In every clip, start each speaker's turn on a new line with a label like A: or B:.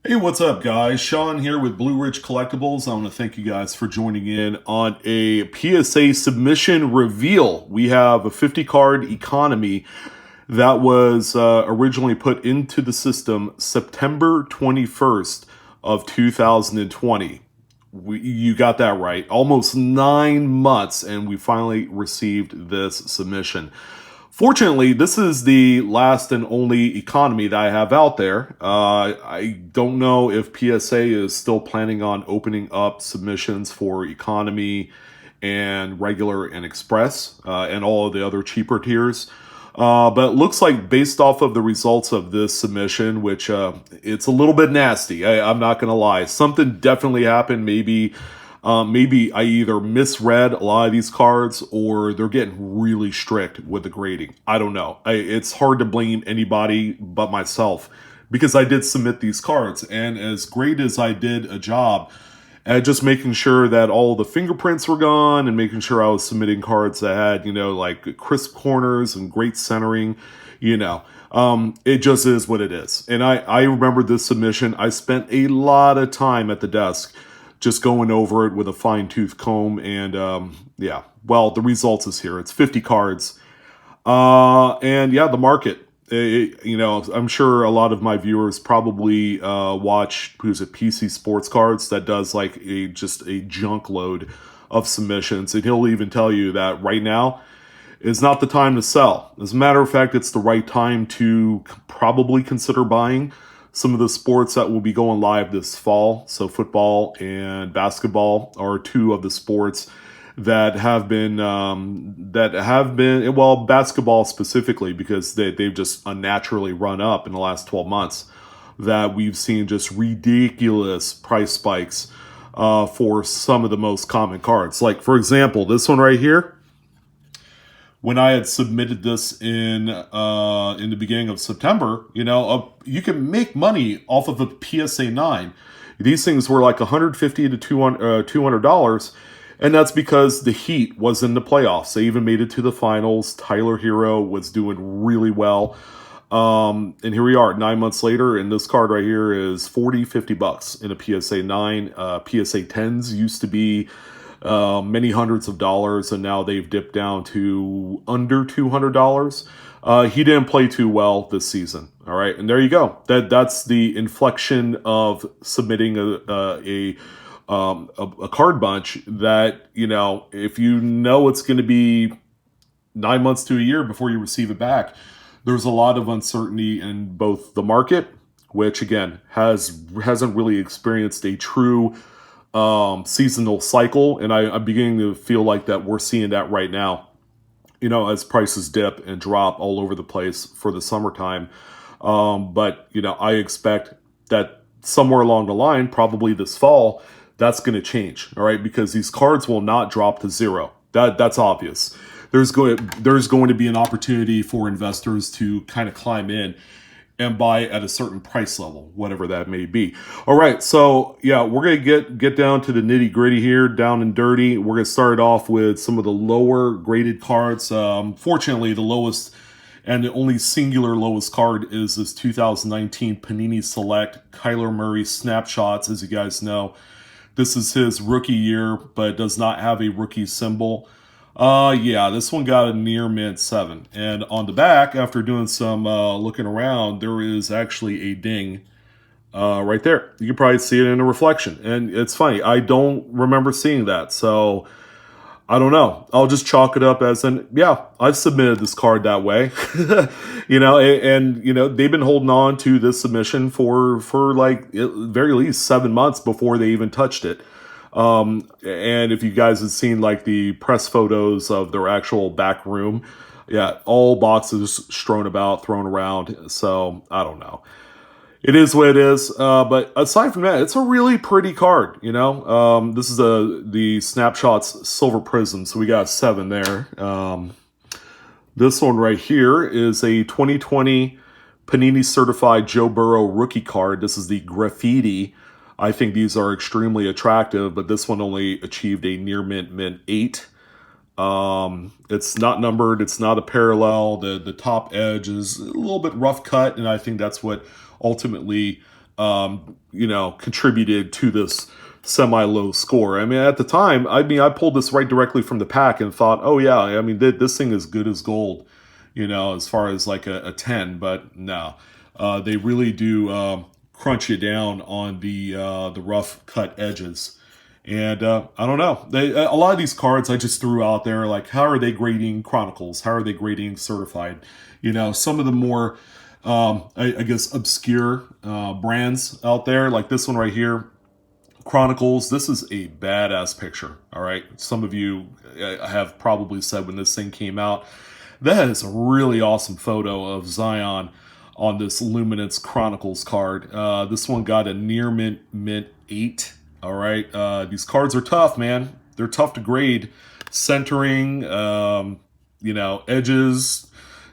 A: Hey, what's up, guys? Sean here with Blue Ridge Collectibles. I want to thank you guys for joining in on a PSA submission reveal. We have a 50 card economy that was originally put into the system September 21st of 2020. You got that right. Almost 9 months, and we finally received this submission. Fortunately, this is the last and only economy that I have out there. I don't know if PSA is still planning on opening up submissions for economy and regular and express and all of the other cheaper tiers. But it looks like based off of the results of this submission, which it's a little bit nasty. I'm not going to lie. Something definitely happened. Maybe I either misread a lot of these cards or they're getting really strict with the grading. I don't know. It's hard to blame anybody but myself because I did submit these cards. And as great as I did a job at just making sure that all the fingerprints were gone and making sure I was submitting cards that had, like crisp corners and great centering, it just is what it is. And I remember this submission. I spent a lot of time at the desk just going over it with a fine-tooth comb. And the results is here. It's 50 cards. The market. I'm sure a lot of my viewers probably watch, PC Sports Cards that does like just a junk load of submissions. And he'll even tell you that right now is not the time to sell. As a matter of fact, it's the right time to probably consider buying some of the sports that will be going live this fall. So football and basketball are two of the sports that have been, basketball specifically, because they've just unnaturally run up in the last 12 months, that we've seen just ridiculous price spikes for some of the most common cards. Like, for example, this one right here. When I had submitted this in the beginning of September, you can make money off of a PSA 9. These things were like $150 to $200, and that's because the Heat was in the playoffs. They even made it to the finals. Tyler Hero was doing really well. And here we are 9 months later, and this card right here is $40-50 in a PSA 9. PSA 10s used to be many hundreds of dollars, and now they've dipped down to under $200. He didn't play too well this season. All right, and there you go. That's the inflection of submitting a card bunch that, if it's going to be 9 months to a year before you receive it back, there's a lot of uncertainty in both the market, which again hasn't really experienced a true seasonal cycle, and I'm beginning to feel like that we're seeing that right now, as prices dip and drop all over the place for the summertime. But I expect that somewhere along the line, probably this fall, that's going to change, all right, because these cards will not drop to zero. That's obvious. There's going to be an opportunity for investors to kind of climb in and buy at a certain price level, whatever that may be. All right, so yeah, we're gonna get down to the nitty gritty here, down and dirty. We're gonna start off with some of the lower graded cards. Fortunately, the lowest and the only singular lowest card is this 2019 Panini Select Kyler Murray Snapshots. As you guys know, this is his rookie year, but it does not have a rookie symbol. This one got a near mint 7. And on the back, after doing some looking around, there is actually a ding right there. You can probably see it in a reflection. And it's funny, I don't remember seeing that. So I don't know. I'll just chalk it up as I've submitted this card that way. They've been holding on to this submission for like at very least 7 months before they even touched it. And if you guys have seen like the press photos of their actual back room, all boxes thrown around. So I don't know. It is what it is. But aside from that, it's a really pretty card. This is the Snapshots Silver Prism. So we got a 7 there. This one right here is a 2020 Panini Certified Joe Burrow rookie card. This is the Graffiti. I think these are extremely attractive, but this one only achieved a near mint 8. It's not numbered. It's not a parallel. The top edge is a little bit rough cut, and I think that's what ultimately contributed to this semi-low score. I mean, at the time, I pulled this right directly from the pack and thought, oh yeah, I mean, this thing is good as gold, as far as like a 10, but no, they really do crunch you down on the rough cut edges. And I don't know. A lot of these cards I just threw out there, like, how are they grading Chronicles? How are they grading Certified? Some of the more, I guess, obscure brands out there, like this one right here, Chronicles. This is a badass picture. All right. Some of you have probably said when this thing came out, that is a really awesome photo of Zion on this Luminance Chronicles card. This one got a near mint 8. All right. These cards are tough, man. They're tough to grade. Centering, edges.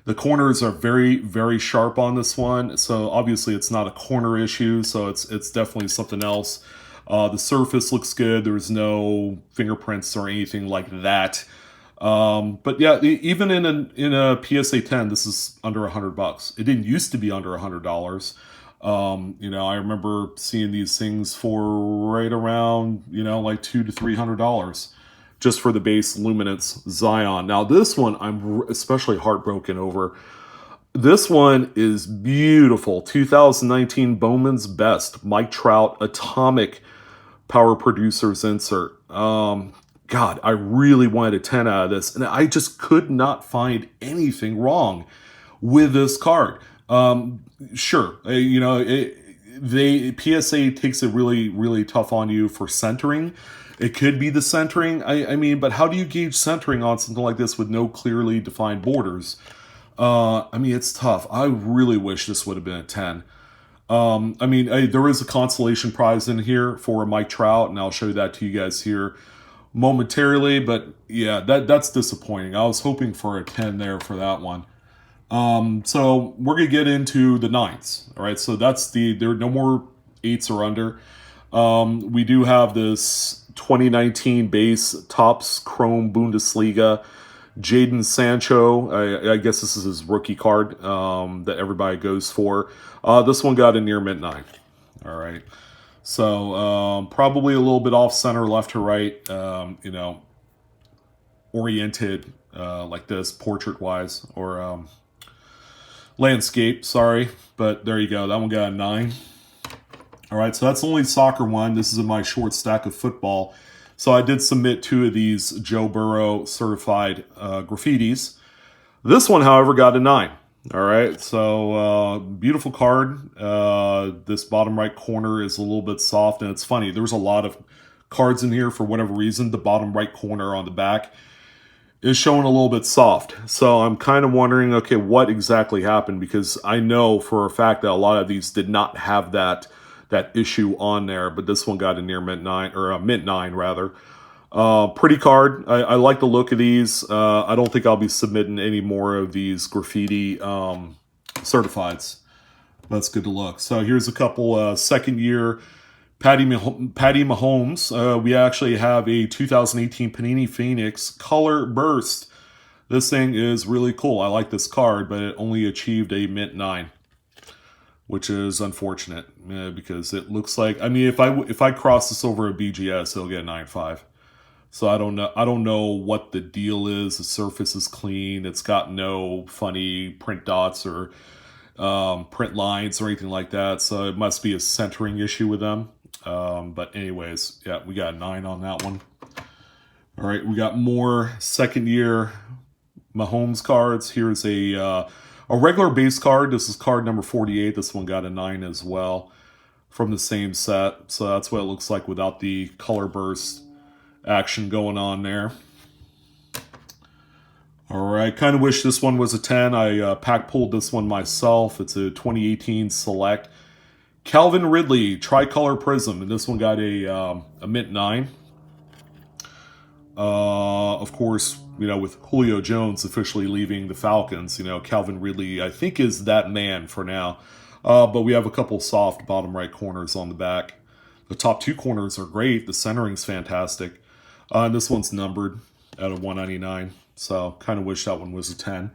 A: The corners are very, very sharp on this one. So obviously it's not a corner issue. So it's definitely something else. The surface looks good. There's no fingerprints or anything like that. But yeah, even in a PSA 10, this is under $100. It didn't used to be under $100. I remember seeing these things for right around, like $200 to $300 just for the base Luminance Zion. Now this one I'm especially heartbroken over. This one is beautiful. 2019 Bowman's Best Mike Trout Atomic Power Producers insert. God, I really wanted a 10 out of this, and I just could not find anything wrong with this card. Sure, PSA takes it really, really tough on you for centering. It could be the centering. I mean, but how do you gauge centering on something like this with no clearly defined borders? It's tough. I really wish this would have been a 10. There is a consolation prize in here for Mike Trout, and I'll show that to you guys here momentarily. But yeah, that's disappointing. I was hoping for a 10 there for that one. So we're gonna get into the 9s. All right, so there are no more 8s or under. We do have this 2019 base Topps Chrome Bundesliga Jadon Sancho. I guess this is his rookie card that everybody goes for. This one got a near mint 9. All right. So probably a little bit off center, left to right, oriented like this, portrait-wise, or landscape, sorry. But there you go. That one got a 9. All right, so that's the only soccer one. This is in my short stack of football. So I did submit 2 of these Joe Burrow certified graffitis. This one, however, got a 9. All right, so beautiful card. This bottom right corner is a little bit soft, and it's funny. There's a lot of cards in here for whatever reason. The bottom right corner on the back is showing a little bit soft. So I'm kind of wondering, okay, what exactly happened? Because I know for a fact that a lot of these did not have that issue on there, but this one got a near mint 9, or a mint 9 rather. Pretty card. I like the look of these. I don't think I'll be submitting any more of these graffiti certifieds. That's good to look. So here's a couple second year Patty Mahomes. We actually have a 2018 Panini Phoenix Color Burst. This thing is really cool. I like this card, but it only achieved a mint 9. Which is unfortunate because it looks like, if I cross this over a BGS, it'll get a 9.5. So I don't know what the deal is. The surface is clean. It's got no funny print dots or print lines or anything like that. So it must be a centering issue with them. But anyways, yeah, we got a 9 on that one. All right, we got more second year Mahomes cards. Here's a regular base card. This is card number 48. This one got a 9 as well from the same set. So that's what it looks like without the color burst action going on there. All right, kind of wish this one was a 10. I pack pulled this one myself. It's a 2018 Select Calvin Ridley Tricolor Prism, and this one got a mint 9. Of course, with Julio Jones officially leaving the Falcons, Calvin Ridley, I think, is that man for now. But we have a couple soft bottom right corners on the back. The top 2 corners are great. The centering's fantastic. And this one's numbered out of 199. So kind of wish that one was a 10.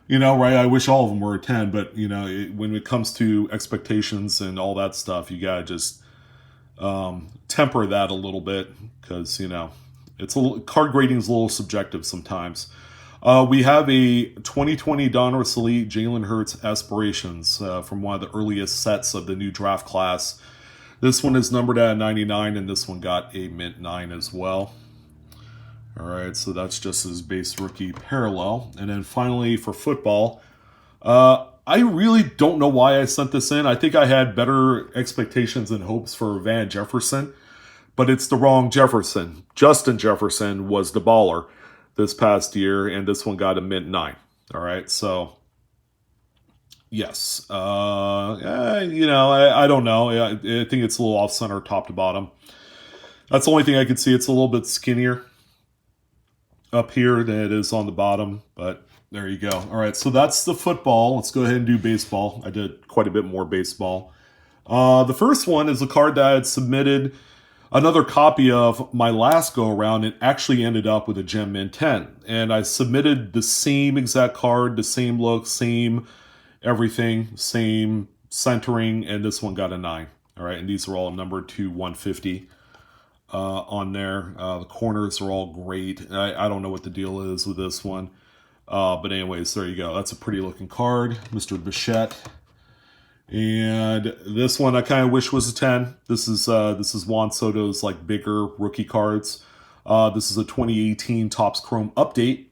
A: Right? I wish all of them were a 10, but, when it comes to expectations and all that stuff, you got to just temper that a little bit because, card grading is a little subjective sometimes. We have a 2020 Donruss Elite Jalen Hurts Aspirations from one of the earliest sets of the new draft class. This one is numbered at 99, and this one got a mint 9 as well. All right, so that's just his base rookie parallel. And then finally for football, I really don't know why I sent this in. I think I had better expectations and hopes for Van Jefferson, but it's the wrong Jefferson. Justin Jefferson was the baller this past year, and this one got a mint 9. All right, so yes, I don't know. I think it's a little off center, top to bottom. That's the only thing I could see. It's a little bit skinnier up here than it is on the bottom, but there you go. All right, so that's the football. Let's go ahead and do baseball. I did quite a bit more baseball. The first one is a card that I had submitted another copy of my last go around. It actually ended up with a Gem Mint 10, and I submitted the same exact card, the same look, same everything, same centering, and this one got a 9. All right, and these are all numbered to 150 on there. The corners are all great. I don't know what the deal is with this one. But anyways, there you go. That's a pretty looking card, Mr. Bichette. And this one I kind of wish was a 10. This is Juan Soto's like bigger rookie cards. This is a 2018 Topps Chrome update.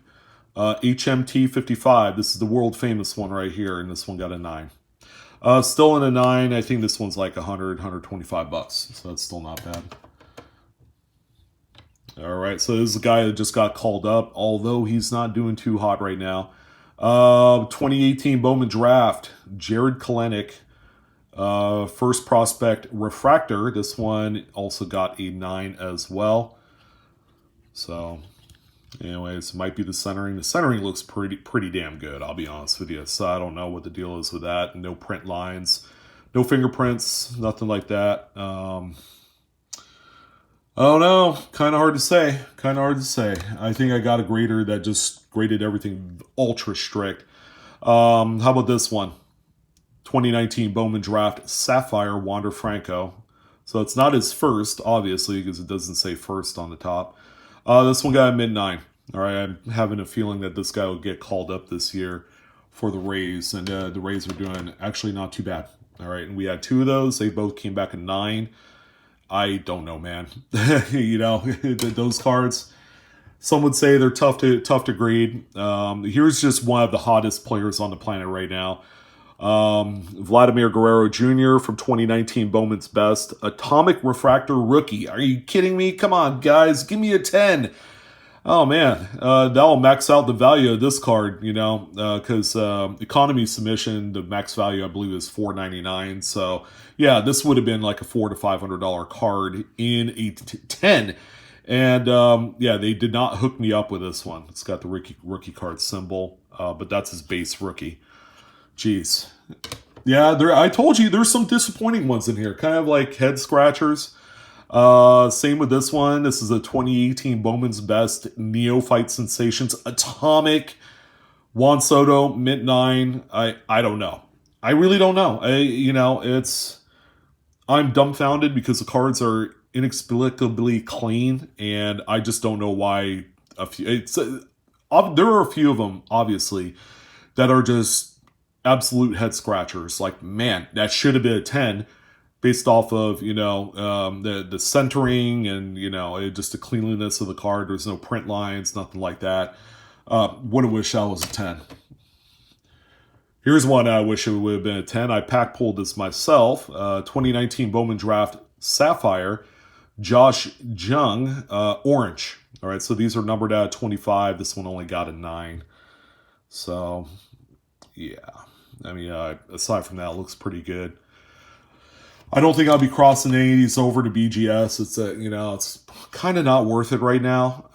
A: HMT 55. This is the world famous one right here, and this one got a 9. Still in a 9. I think this one's like $125, so that's still not bad. All right, so this is a guy that just got called up, although he's not doing too hot right now. 2018 Bowman Draft, Jared Kalenic, first prospect refractor. This one also got a 9 as well. So, anyways, might be the centering. The centering looks pretty damn good, I'll be honest with you. So I don't know what the deal is with that. No print lines, no fingerprints, nothing like that. I don't know. Kind of hard to say. I think I got a grader that just graded everything ultra strict. How about this one? 2019 Bowman Draft Sapphire Wander Franco. So it's not his first, obviously, because it doesn't say first on the top. This one got a mid 9. All right, I'm having a feeling that this guy will get called up this year for the Rays, and the Rays are doing actually not too bad. All right, and we had 2 of those. They both came back at 9. I don't know, man. Those cards, some would say they're tough to grade. Here's just one of the hottest players on the planet right now. Vladimir Guerrero Jr. from 2019 Bowman's Best. Atomic Refractor Rookie. Are you kidding me? Come on, guys. Give me a 10. Oh, man. That'll max out the value of this card, because economy submission, the max value, I believe, is $4.99. So, yeah, this would have been like a $400 to $500 card in a 10. And, they did not hook me up with this one. It's got the rookie card symbol, but that's his base rookie. Jeez. Yeah, I told you there's some disappointing ones in here, kind of like head scratchers. Same with this one. This is a 2018 Bowman's Best Neophyte Sensations Atomic Juan Soto mint 9. I don't know. I really don't know. I'm dumbfounded because the cards are inexplicably clean, and I just don't know why. There are a few of them, obviously, that are just absolute head scratchers. Like, man, that should have been a 10. Based off of, the centering and, just the cleanliness of the card. There's no print lines, nothing like that. Would have wished I was a 10. Here's one I wish it would have been a 10. I pack pulled this myself. 2019 Bowman Draft Sapphire, Josh Jung, Orange. All right, so these are numbered out 25. This one only got a 9. So, yeah. I mean, aside from that, it looks pretty good. I don't think I'll be crossing any of these over to BGS. It's kind of not worth it right now.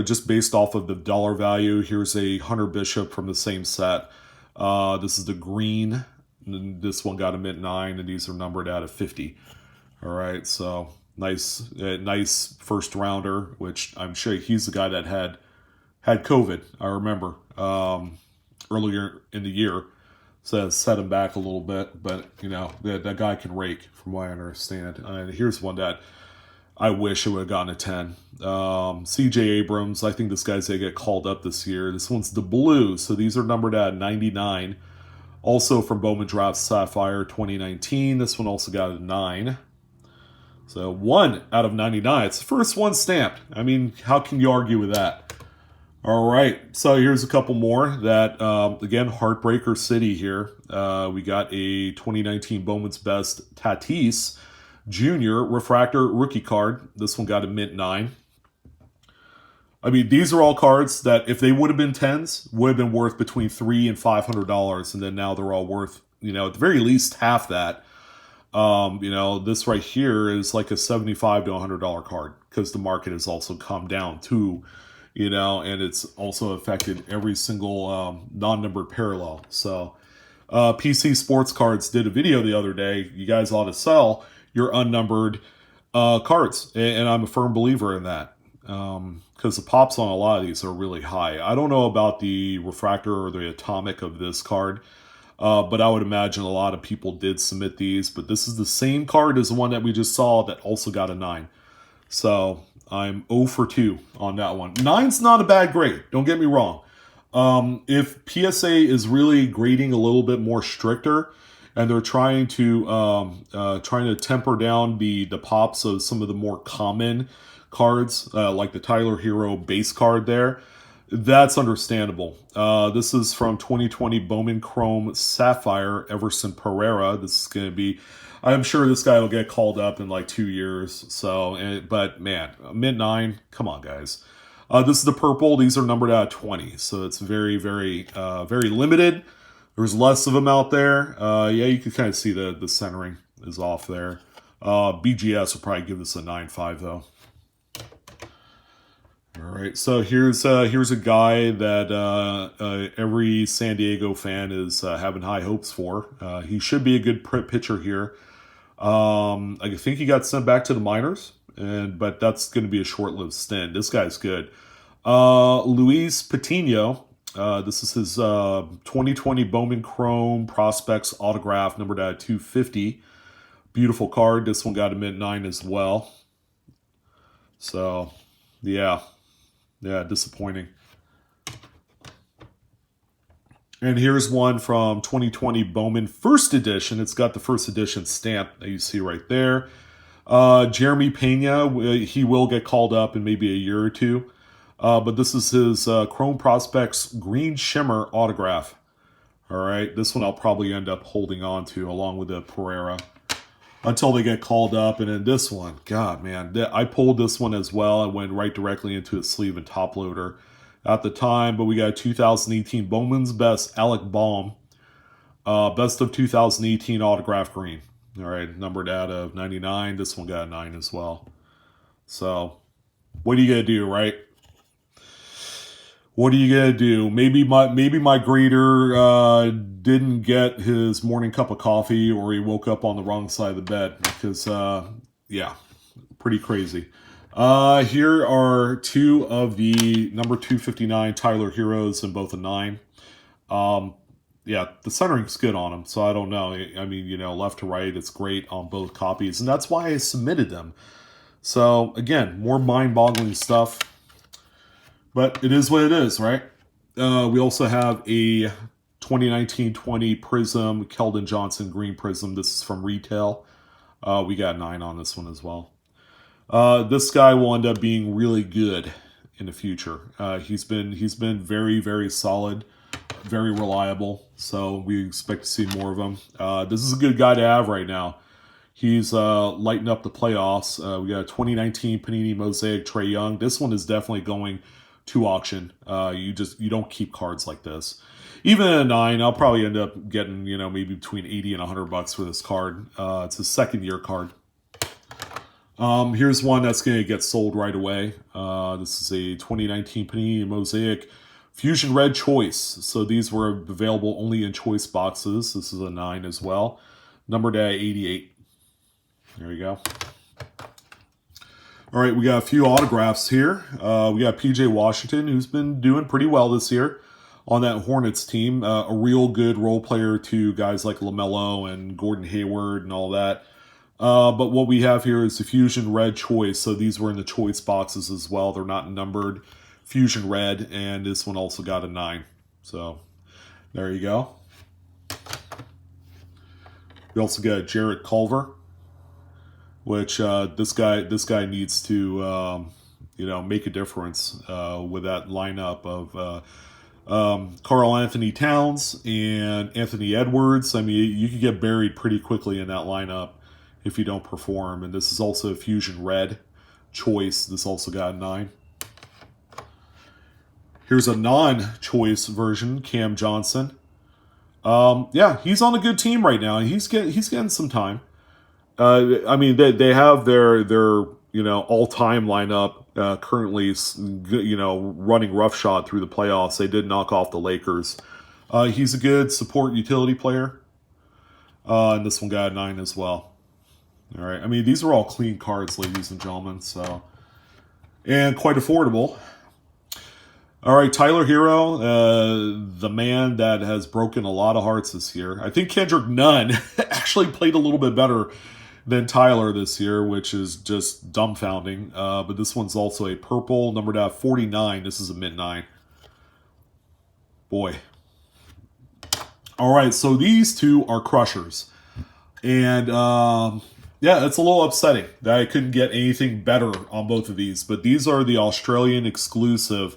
A: Just based off of the dollar value. Here's a Hunter Bishop from the same set. This is the green. This one got a mint 9, and these are numbered out of 50. All right, so nice first rounder, which I'm sure he's the guy that had COVID. I remember. earlier in the year. So it set him back a little bit, but you know that guy can rake, from what I understand. And here's one that I wish it would have gotten a 10. C.J. Abrams, I think this guy's gonna get called up this year. This one's the blue, so these are numbered at 99. Also from Bowman Draft Sapphire 2019. This one also got a 9. So 1 out of 99. It's the first one stamped. I mean, how can you argue with that? All right, so here's a couple more that, again, Heartbreaker City here. We got a 2019 Bowman's Best Tatis Junior Refractor Rookie card. This one got a mint 9. I mean, these are all cards that, if they would have been 10s, would have been worth between $300 and $500, and then now they're all worth, you know, at the very least half that. You know, this right here is like a $75 to $100 card, because the market has also come down too. You know, and it's also affected every single non-numbered parallel. So PC Sports Cards did a video the other day. You guys ought to sell your unnumbered cards. And I'm a firm believer in that. Because the pops on a lot of these are really high. I don't know about the refractor or the atomic of this card. But I would imagine a lot of people did submit these. But this is the same card as the one that we just saw that also got a 9. So I'm 0 for 2 on that one. 9's not a bad grade. Don't get me wrong. If PSA is really grading a little bit more stricter, and they're trying to temper down the pops of some of the more common cards, like the Tyler Hero base card there, that's understandable. This is from 2020 Bowman Chrome Sapphire Everson Pereira. This is going to be, I'm sure this guy will get called up in like 2 years. So, but man, mint 9, come on, guys. This is the purple. These are numbered out of 20, so it's very, very, very limited. There's less of them out there. Yeah, you can kind of see the centering is off there. BGS will probably give this a 9.5 though. All right, so here's a guy that every San Diego fan is having high hopes for. He should be a good pitcher here. I think he got sent back to the minors, but that's going to be a short-lived stint. This guy's good. Luis Patino. This is his 2020 Bowman Chrome Prospects autograph, numbered at 250. Beautiful card. This one got a mint 9 as well. So, yeah, disappointing. And here's one from 2020 Bowman First Edition. It's got the first edition stamp that you see right there. Jeremy Pena, he will get called up in maybe a year or two. But this is his Chrome Prospects Green Shimmer autograph. All right, this one I'll probably end up holding on to along with the Pereira until they get called up. And then this one, God, man, I pulled this one as well. I went right directly into a sleeve and top loader at the time. But we got 2018 Bowman's Best Alec Baum, best of 2018 autograph green. All right, numbered out of 99. This one got a 9 as well. So, what are you gonna do, right? What are you gonna do? Maybe my grader didn't get his morning cup of coffee, or he woke up on the wrong side of the bed, because yeah, pretty crazy. Here are two of the number 259 Tyler Heroes, and both a 9. Yeah, the centering's good on them, so I don't know. I mean, you know, left to right, it's great on both copies, and that's why I submitted them. So again, more mind-boggling stuff. But it is what it is, right? We also have a 2019-20 Prism, Keldon Johnson Green Prism. This is from retail. We got 9 on this one as well. This guy will end up being really good in the future. He's been very, very solid, very reliable. So we expect to see more of him. This is a good guy to have right now. He's lighting up the playoffs. We got a 2019 Panini Mosaic Trae Young. This one is definitely going to auction. You don't keep cards like this. Even at a 9, I'll probably end up getting, you know, maybe between $80 and $100 for this card. It's a second-year card. Here's one that's going to get sold right away. This is a 2019 Panini Mosaic Fusion Red Choice. So these were available only in choice boxes. This is a 9 as well. Numbered at 88. There you go. All right, we got a few autographs here. We got PJ Washington, who's been doing pretty well this year. on that Hornets team. A real good role player to guys like LaMelo and Gordon Hayward and all that. But what we have here is the Fusion Red Choice. So these were in the choice boxes as well. They're not numbered. Fusion Red, and this one also got a 9. So there you go. We also got Jarrett Culver, which this guy needs to make a difference with that lineup of Karl Anthony Towns and Anthony Edwards. I mean, you could get buried pretty quickly in that lineup if you don't perform. And this is also a Fusion Red choice. This also got a 9. Here's a non-choice version, Cam Johnson. Yeah, he's on a good team right now. He's getting some time. I mean, they have their all-time lineup currently, running roughshod through the playoffs. They did knock off the Lakers. He's a good support utility player. And this one got a 9 as well. All right. I mean, these are all clean cards, ladies and gentlemen. So, and quite affordable. All right, Tyler Hero, the man that has broken a lot of hearts this year. I think Kendrick Nunn actually played a little bit better than Tyler this year, which is just dumbfounding. But this one's also a purple, numbered out 49. This is a mint 9. Boy. All right, so these two are crushers. And, yeah, it's a little upsetting that I couldn't get anything better on both of these. But these are the Australian exclusive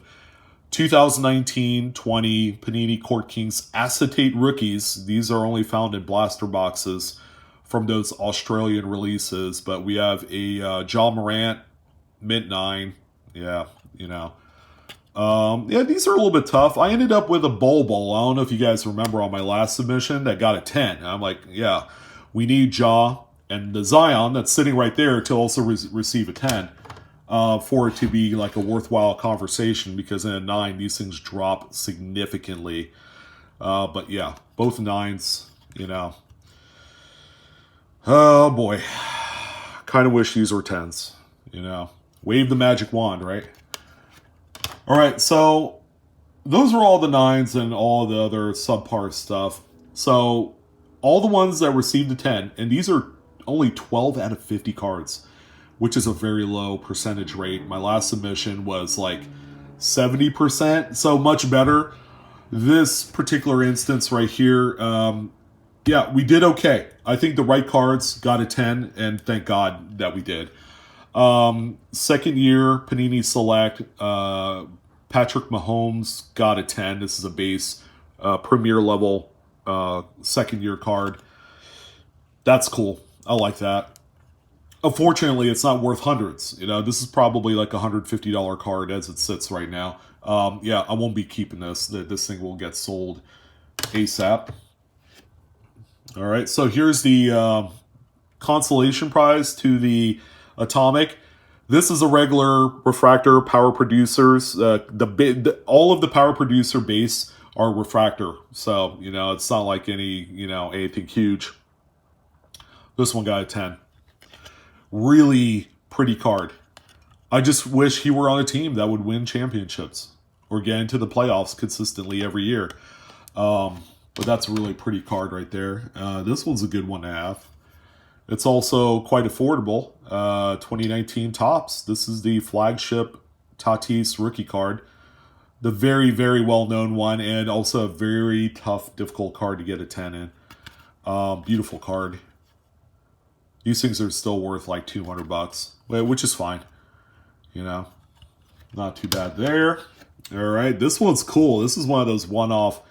A: 2019-20 Panini Court Kings acetate rookies. These are only found in blaster boxes from those Australian releases. But we have a Ja Morant mint 9. Yeah, yeah, these are a little bit tough. I ended up with a Bol. I don't know if you guys remember on my last submission that got a 10. And I'm like, yeah, we need Ja and the Zion that's sitting right there to also receive a 10. For it to be like a worthwhile conversation, because in a 9 these things drop significantly. But yeah, both 9s, oh boy, kind of wish these were 10s. Wave the magic wand, right? All right, so those are all the 9s and all the other subpar stuff. So all the ones that received a 10, and these are only 12 out of 50 cards, which is a very low percentage rate. My last submission was like 70%, so much better. This particular instance right here, yeah, we did okay. I think the right cards got a 10, and thank God that we did. Second year, Panini Select, Patrick Mahomes got a 10. This is a base premier level second year card. That's cool. I like that. Unfortunately, it's not worth hundreds. This is probably like a $150 card as it sits right now. Yeah, I won't be keeping this. This thing will get sold ASAP. All right, so here's the consolation prize to the Atomic. This is a regular refractor power producers. All of the power producer base are refractor, so it's not like anything huge. This one got a 10. Really pretty card. I just wish he were on a team that would win championships or get into the playoffs consistently every year. But that's a really pretty card right there. This one's a good one to have. It's also quite affordable. 2019 Topps. This is the flagship Tatis rookie card. The very, very well-known one, and also a very tough, difficult card to get a 10 in. Beautiful card. These things are still worth like $200, which is fine. Not too bad there. All right, this one's cool. This is one of those one-off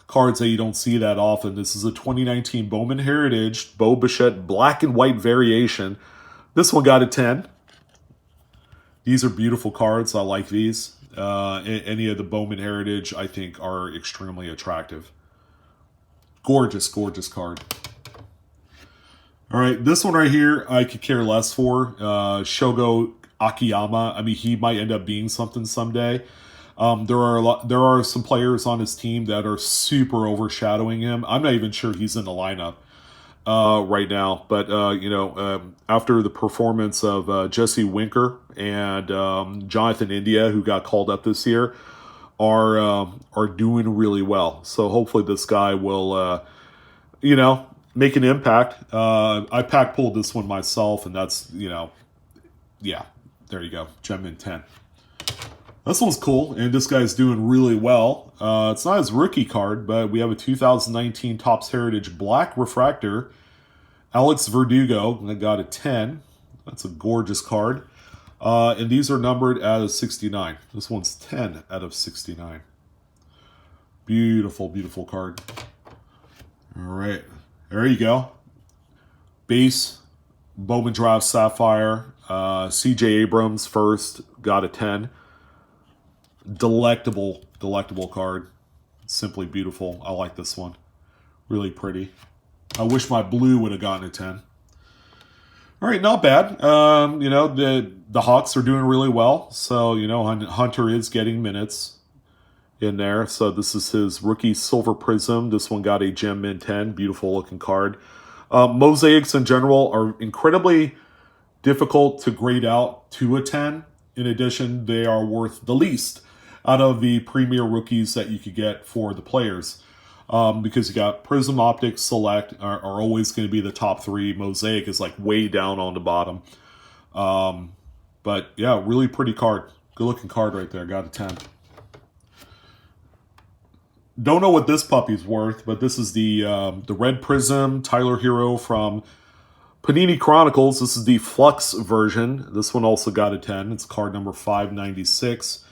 A: cards that you don't see that often. This is a 2019 Bowman Heritage Bo Bichette black and white variation. This one got a 10. These are beautiful cards. I like these. Any of the Bowman Heritage, I think, are extremely attractive. Gorgeous, gorgeous card. All right, this one right here, I could care less for. Shogo Akiyama. I mean, he might end up being something someday. There are some players on his team that are super overshadowing him. I'm not even sure he's in the lineup right now. But after the performance of Jesse Winker and Jonathan India, who got called up this year, are doing really well. So hopefully this guy will make an impact. I pack pulled this one myself, and that's yeah, there you go, gem in 10. This one's cool, and this guy's doing really well. It's not his rookie card, but we have a 2019 Topps Heritage Black Refractor. Alex Verdugo, I got a 10. That's a gorgeous card. And these are numbered out of 69. This one's 10 out of 69. Beautiful, beautiful card. All right, there you go. Base, Bowman Draft Sapphire. C.J. Abrams first, got a 10. Delectable card. Simply beautiful. I like this one. Really pretty. I wish my blue would have gotten a 10. All right, not bad. The Hawks are doing really well. So, Hunter is getting minutes in there. So this is his rookie Silver Prism. This one got a gem min 10. Beautiful looking card. Mosaics in general are incredibly difficult to grade out to a 10. In addition, they are worth the least out of the premier rookies that you could get for the players. Because you got Prism, Optics, Select are always going to be the top three. Mosaic is like way down on the bottom. But yeah, really pretty card. Good looking card right there. Got a 10. Don't know what this puppy's worth, but this is the Red Prism Tyler Hero from Panini Chronicles. This is the Flux version. This one also got a 10. It's card number 596.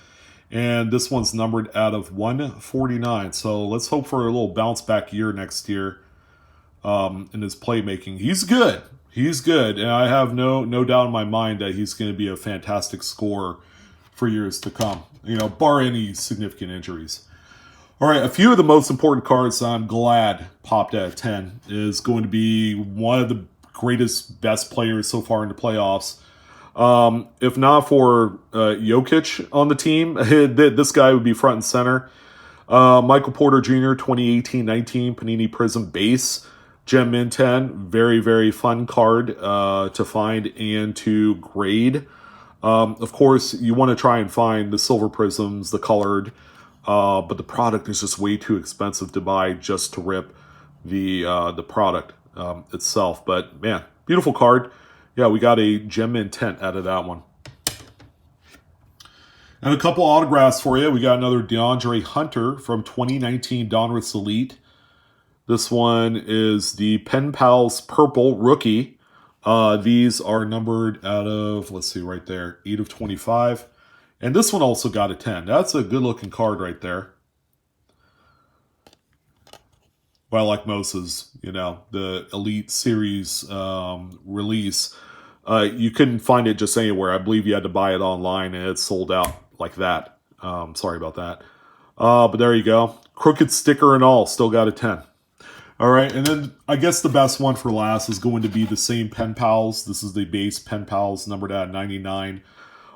A: And this one's numbered out of 149. So let's hope for a little bounce back year next year in his playmaking. He's good. He's good. And I have no doubt in my mind that he's going to be a fantastic scorer for years to come, bar any significant injuries. All right, a few of the most important cards I'm glad popped at 10 is going to be one of the greatest, best players so far in the playoffs. If not for Jokic on the team, this guy would be front and center. Michael Porter Jr., 2018-19 Panini Prism Base, Gem Min 10. Very, very fun card to find and to grade. Of course, you want to try and find the silver prisms, the colored, but the product is just way too expensive to buy just to rip the product itself. But man, beautiful card. Yeah, we got a gem min 10 out of that one. And a couple autographs for you. We got another DeAndre Hunter from 2019 Donruss Elite. This one is the Pen Pals Purple Rookie. These are numbered out of, let's see, right there, 8 of 25. And this one also got a 10. That's a good-looking card right there. Well, like Moses, the Elite Series release, you couldn't find it just anywhere. I believe you had to buy it online, and it's sold out like that. Sorry about that. But there you go. Crooked sticker and all, still got a 10. All right, and then I guess the best one for last is going to be the same Pen Pals. This is the base Pen Pals, numbered at 99.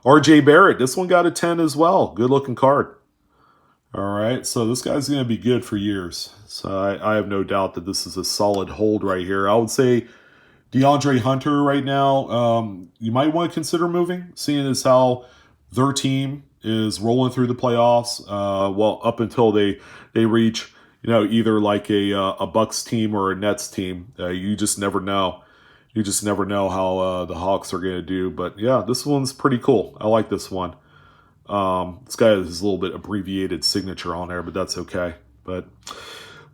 A: RJ Barrett, this one got a 10 as well. Good looking card. All right, so this guy's going to be good for years. So I have no doubt that this is a solid hold right here. I would say DeAndre Hunter right now, you might want to consider moving, seeing as how their team is rolling through the playoffs. Well, up until they reach, either like a Bucks team or a Nets team. You just never know. You just never know how the Hawks are going to do. But yeah, this one's pretty cool. I like this one. This guy has a little bit abbreviated signature on there, but that's okay. But,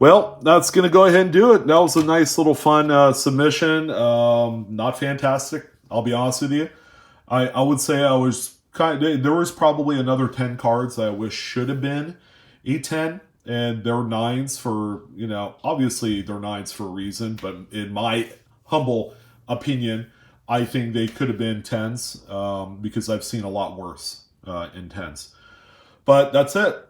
A: well, that's going to go ahead and do it. That was a nice little fun submission. Not fantastic, I'll be honest with you. I would say I was there was probably another 10 cards that I wish should have been a 10. And they're 9s for, obviously they're 9s for a reason. But in my humble opinion, I think they could have been 10s because I've seen a lot worse in 10s. But that's it.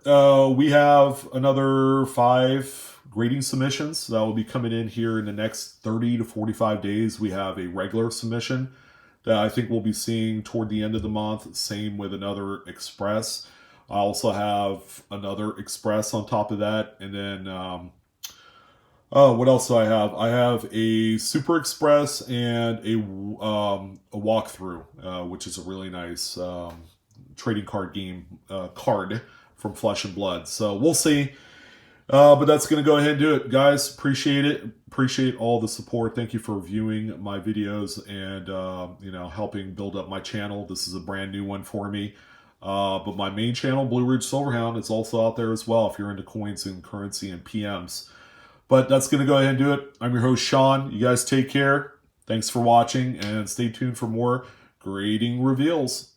A: We have another 5 grading submissions that will be coming in here in the next 30 to 45 days. We have a regular submission that I think we'll be seeing toward the end of the month. Same with another express. I also have another express on top of that. And then, what else do I have? I have a Super Express and a walkthrough, which is a really nice trading card game card from flesh and blood. So we'll see. But that's going to go ahead and do it. Guys, appreciate it. Appreciate all the support. Thank you for viewing my videos and, helping build up my channel. This is a brand new one for me. But my main channel, Blue Ridge Silverhound, is also out there as well if you're into coins and currency and PMs. But that's going to go ahead and do it. I'm your host, Sean. You guys take care. Thanks for watching and stay tuned for more grading reveals.